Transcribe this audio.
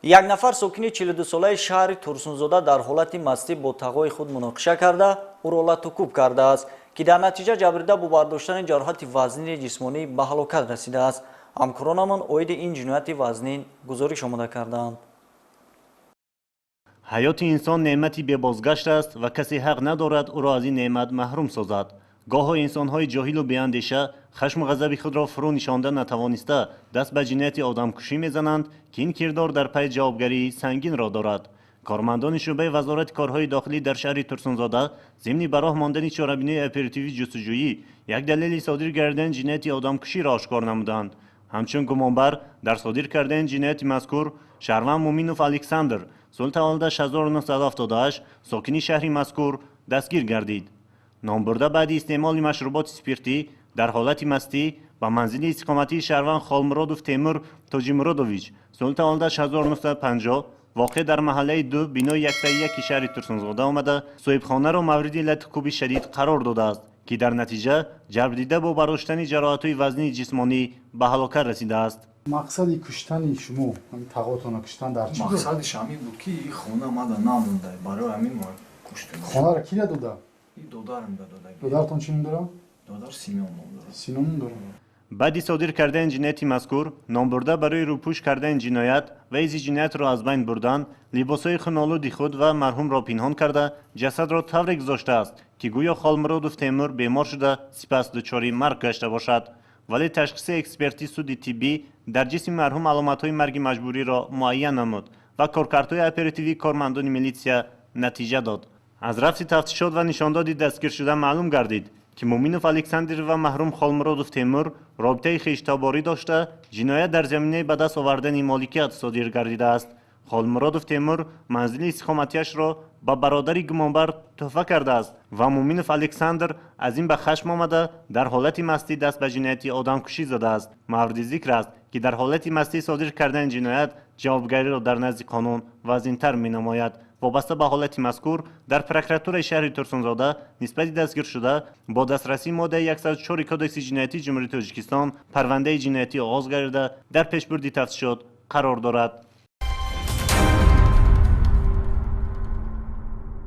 یک نفر ساکن 42 ساله شهر ترسونزاده در حالت مستی با تقوی خود مناقشه کرده او را لطوکوب کرده است که در نتیجه جبریده با برداشتن جراحت وزنی جسمانی به هلاکت رسیده است. همکارانمان عاید این جنایت وزنین گزارش آماده کردند. حیات انسان نعمتی بازگشت است و کسی حق ندارد او را از این نعمت محروم سازد. گاه انسان‌های جاهل و بی‌اندیشه خشم و غضب خود را فرو نشانده نتوانسته دست به جنایت آدمکشی می‌زنند که این کردار در پی جوابگری سنگین را دارد. کارمندان شعبه وزارت کارهای داخلی در شهر ترسونزاده ضمن به راه ماندن چاره‌بینی اپراتیوی جستجویی یک دلیل صادر کردن جنایت آدمکشی را آشکار نمودند. همچون گمانبر در صادر کردن جنایت مذکور شهروند مومینوف الکساندر سال تولد 1978 ساکن شهر مذکور دستگیر گردید. نامبرده بعد استعمال مشروبات اسپریتی در حالت مستی به منزل استقامتی شهروند خالمرادوف تیمور تاجیمرادوویچ سال تولد 1950 واقع در محله 2 بینای 101 شهر ترسونزاده آمده صاحبخانه را مورد لطوکوب شدید قرار داده است که در نتیجه جرب دیده با برداشتن جراحت‌های وزنی جسمانی به هلاکت رسیده است. مقصد کشتن شما همین تقاطع کشتن در چی بود؟ مقصدش همین بود که این خانه ما نمونده برای همین ما کشتیم. خانه را کی داده؟ این دادرم داده. دادرتون چی نام داره؟ دادر سیمیون نام داره. سینون داره. بعد صادر کردن جنایت مذکور نامبرده برای روپوش کردن جنایت و از جنایت را از بین بردن لباسهای خونالود خود و مرحوم را پنهان کرده جسد را طوری گذاشته است که گویا خالمرادوف تیمور بیمار شده سپس دچار مرگ گشته باشد، ولی تشخیص اکسپرتیز سود طبی در جسم مرحوم علامت‌های مرگ مجبوری را معین نمود و کارکردهای اپراتیوی کارمندان میلیسیا نتیجه داد. از رفت تفتیشات و نشاندادی دستگیر شده معلوم گردید که مومینوف الکساندر و محروم خالمرادوف تیمور رابطه خویشتاباری داشته جنایت در زمینه به دست آوردن مالکیت صادر گردیده است. خالمرادوف تیمور منزل استقامتیش را با برادری گمانبر تحفه کرده است و مومینوف الکساندر از این به خشم آمده در حالت مستی دست به جنایت آدمکشی زده است. مورد ذکر است که در حالت مستی صادر کردن جنایت جوابگری را در نزد قانون وزین‌تر می‌نماید. وابسته به حالت مذکور در پروکراتور شهر ترسونزاده نسبت دستگیر شده با دسترسی ماده 104 کدکس جنایتی جمهوری تاجیکستان پرونده جنایتی آغاز گردیده در پیشبرد تفتیشات قرار دارد.